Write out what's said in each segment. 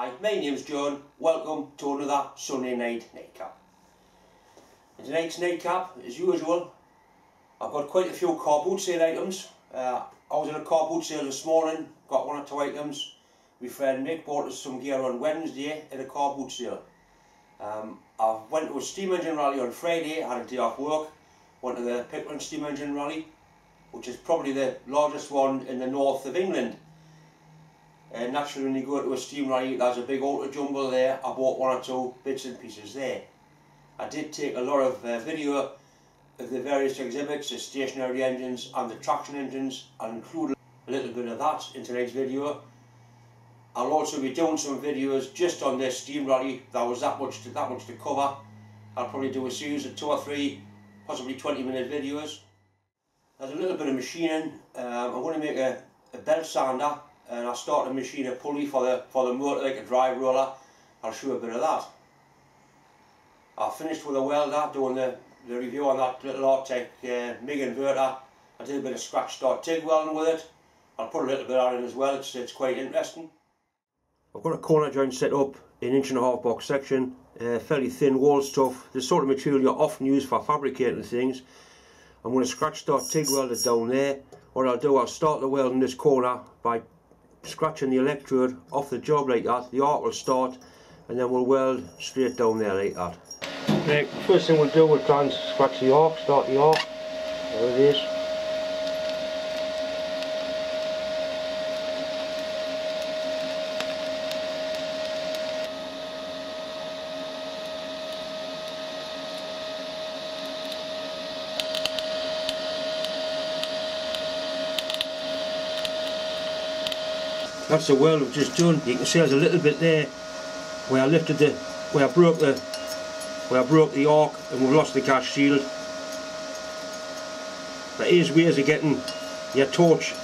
Hi, my name's John. Welcome to another Sunday night nightcap. In tonight's nightcap, as usual, I've got quite a few car boot sale items. I was in a car boot sale this morning, got one or two items. My friend Nick bought us some gear on Wednesday at a car boot sale. I went to a steam engine rally on Friday, had a day off work, went to the Pickering steam engine rally, which is probably the largest one in the north of England. And naturally when you go to a steam rally there's a big auto jumble there. I bought one or two bits and pieces there. I did take a lot of video of the various exhibits, the stationary engines and the traction engines. I'll include a little bit of that in tonight's video. I'll also be doing some videos just on this steam rally. There was that much to cover. I'll probably do a series of 2 or 3, possibly 20-minute videos. There's a little bit of machining. I'm going to make a belt sander. And I started to machine a pulley for the motor, like a drive roller. I'll show a bit of that. I finished with a welder doing the review on that little Artec MIG inverter. I did a bit of scratch start TIG welding with it. I'll put a little bit of that in as well, it's quite interesting. I've got a corner joint set up in 1.5 box section, fairly thin wall stuff, the sort of material you often use for fabricating things. I'm going to scratch start TIG weld it down there. What I'll do, I'll start the weld in this corner by scratching the electrode off the job like that. The arc will start and then we'll weld straight down there like that. Okay, first thing we'll do, we'll try and scratch the arc, start the arc. There it is. That's the weld we've just done. You can see there's a little bit there where I lifted where I broke the arc and we've lost the gas shield. There is ways of getting your torch.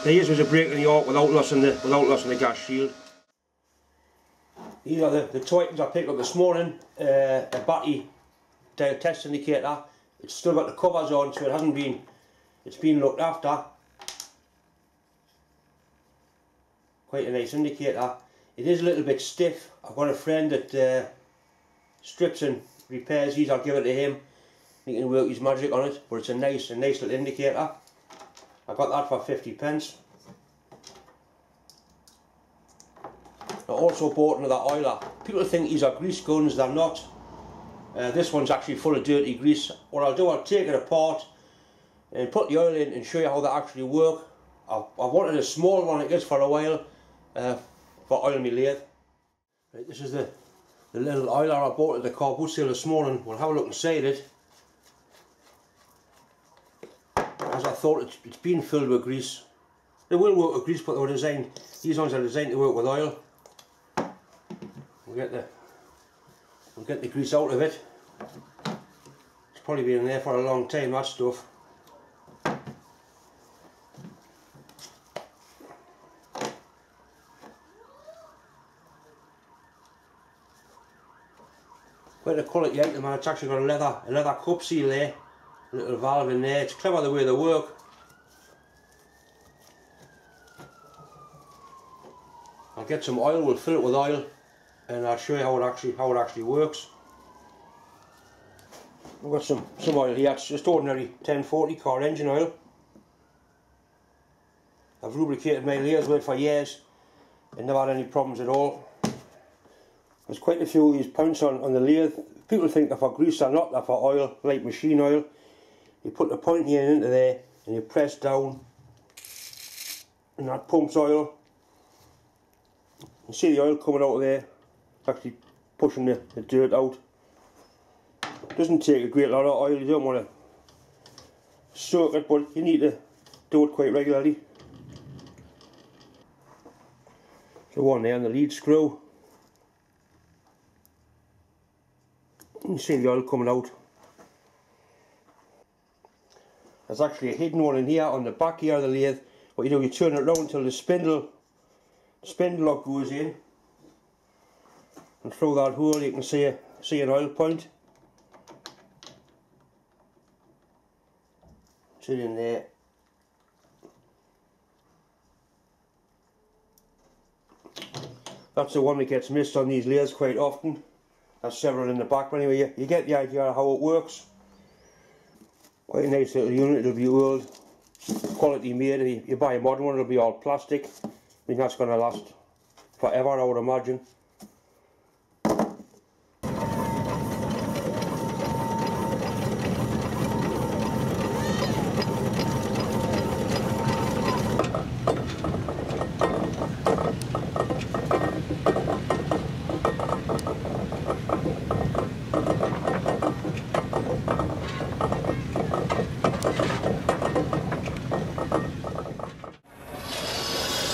There is ways of breaking the arc without losing the gas shield. These are the two items I picked up this morning. A battery test indicator. It's still got the covers on, so it hasn't been. It's been looked after. Quite a nice indicator. It is a little bit stiff. I've got a friend that strips and repairs these. I'll give it to him. He can work his magic on it. But it's a nice little indicator. I got that for 50p. I also bought another oiler. People think these are grease guns. They're not. This one's actually full of dirty grease. What I'll do, I'll take it apart and put the oil in and show you how they actually work. I've wanted a small one like this for a while. For oiling my lathe. Right, this is the little oiler I bought at the car boot sale this morning. We'll have a look inside it. As I thought, it's been filled with grease. They will work with grease, but they were designed. These ones are designed to work with oil. We'll get the grease out of it. It's probably been in there for a long time, that stuff. Quite a quality item, and it's actually got a leather cup seal there, a little valve in there. It's clever the way they work. I'll get some oil, we'll fill it with oil, and I'll show you how it actually works. I've got some oil here. It's just ordinary 1040 car engine oil. I've lubricated my lathes with it for years and never had any problems at all. There's quite a few of these points on the lathe. People think they're for grease, they're not, they're for oil, like machine oil. You put the point here into there and you press down and that pumps oil. You see the oil coming out of there, it's actually pushing the dirt out. It doesn't take a great lot of oil, you don't want to soak it, but you need to do it quite regularly. So one there on the lead screw. You see the oil coming out. There's actually a hidden one in here on the back here of the lathe. What you do, you turn it around until the spindle lock goes in, and through that hole you can see an oil point. It's in there. That's the one that gets missed on these layers quite often. That's several in the back, but anyway, you get the idea of how it works. Quite a nice little unit. It'll be old, quality made. If you buy a modern one, it'll be all plastic. I mean, that's going to last forever, I would imagine.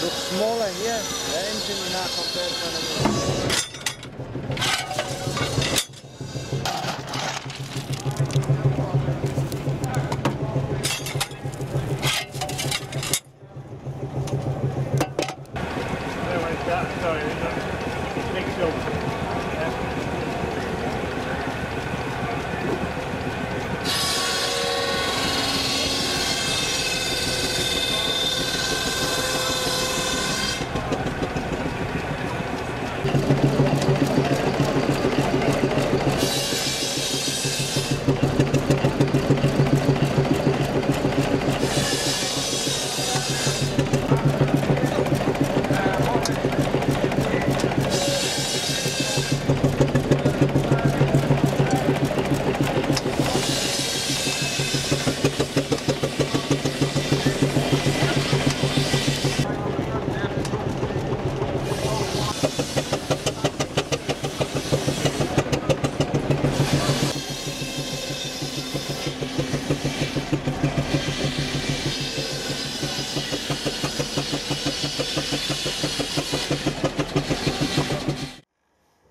Looks smaller here, the engine now compared to another. Sorry, it's mixed up.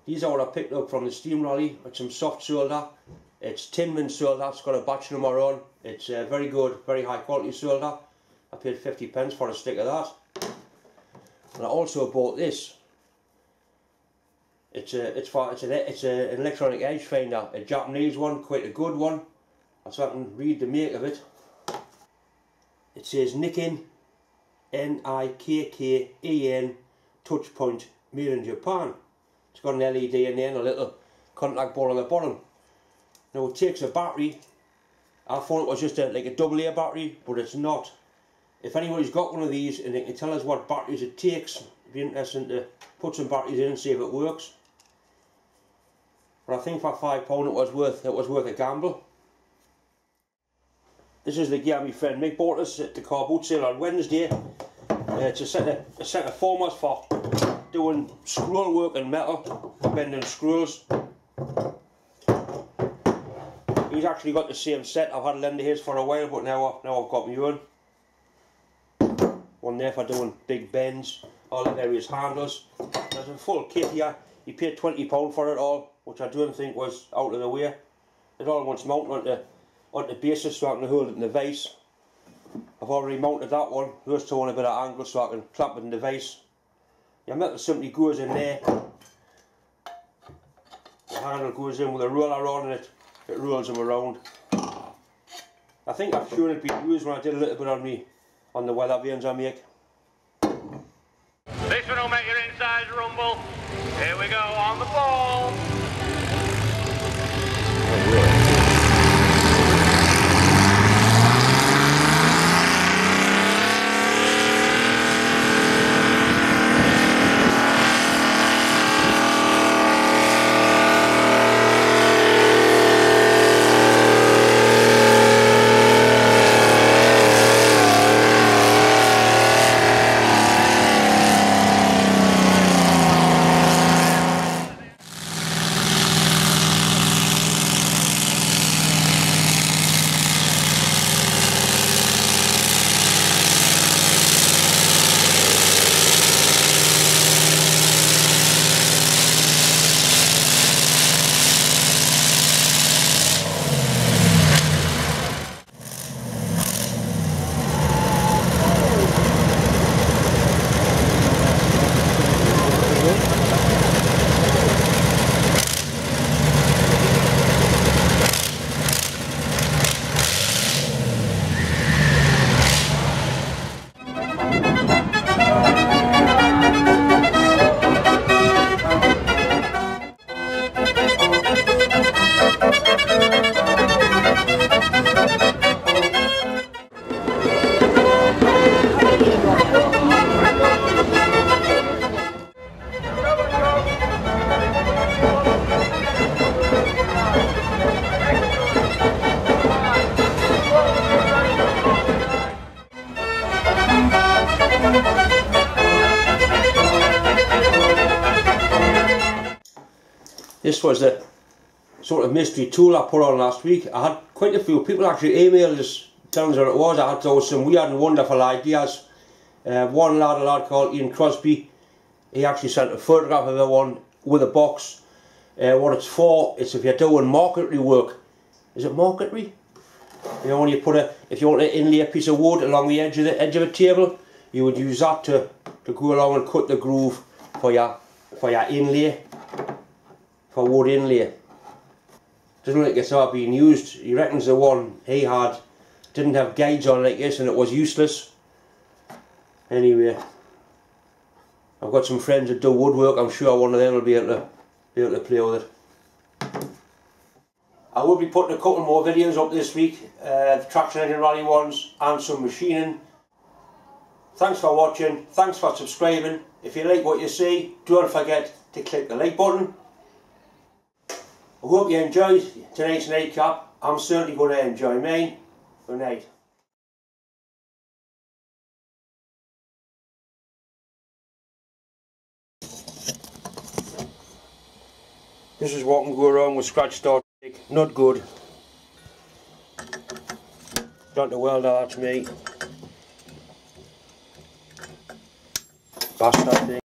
These are what I picked up from the steam rally with some soft solder. It's Tinman solder, it's got a batch number on. It's very good, very high quality solder. I paid 50p for a stick of that. And I also bought this. It's an electronic edge finder, a Japanese one, quite a good one. So I can read the make of it. It says Nikkin, Nikken, touch point, made in Japan. It's got an LED in there and a little contact ball on the bottom. Now it takes a battery. I thought it was just like a AA battery, but it's not. If anybody's got one of these and they can tell us what batteries it takes, it'd be interesting to put some batteries in and see if it works. But I think for £5 it was worth a gamble. This is the gear my friend Mick bought us at the car boot sale on Wednesday. It's a set of formers for doing scroll work and metal, bending screws. He's actually got the same set. I've had a lend of his for a while, but now I've got my own. One there for doing big bends, all the various handles. There's a full kit here. He paid £20 for it all, which I don't think was out of the way. It all wants mounted onto the basis so I can hold it in the vise. I've already mounted that one, just to want a bit of angle so I can clamp it in the vise. Your metal simply goes in there. The handle goes in with a roller on it. It rolls them around. I think I've shown it being used when I did a little bit on the weather vanes I make. This one will make your insides rumble. Here we go on the ball. this was the sort of mystery tool I put on last week. I had quite a few people actually emailed us telling us what it was. I had those some weird and wonderful ideas. One lad, a lad called Ian Crosby, he actually sent a photograph of the one with a box. What it's for, it's if you're doing marquetry work. Is it marquetry? You know, when you put if you want to inlay a piece of wood along the edge of a table, you would use that to go along and cut the groove for your inlay, for wood inlay. Doesn't look like it's ever being used. He reckons the one he had didn't have guides on like this and it was useless. Anyway, I've got some friends that do woodwork. I'm sure one of them will be able to play with it. I will be putting a couple more videos up this week, the traction engine rally ones and some machining. Thanks for watching, thanks for subscribing. If you like what you see, don't forget to click the like button. I hope you enjoyed tonight's nightcap. I'm certainly going to enjoy mine. Good night. This is what can go wrong with scratch start. Not good. Not the welder, that's me. Bastard thing.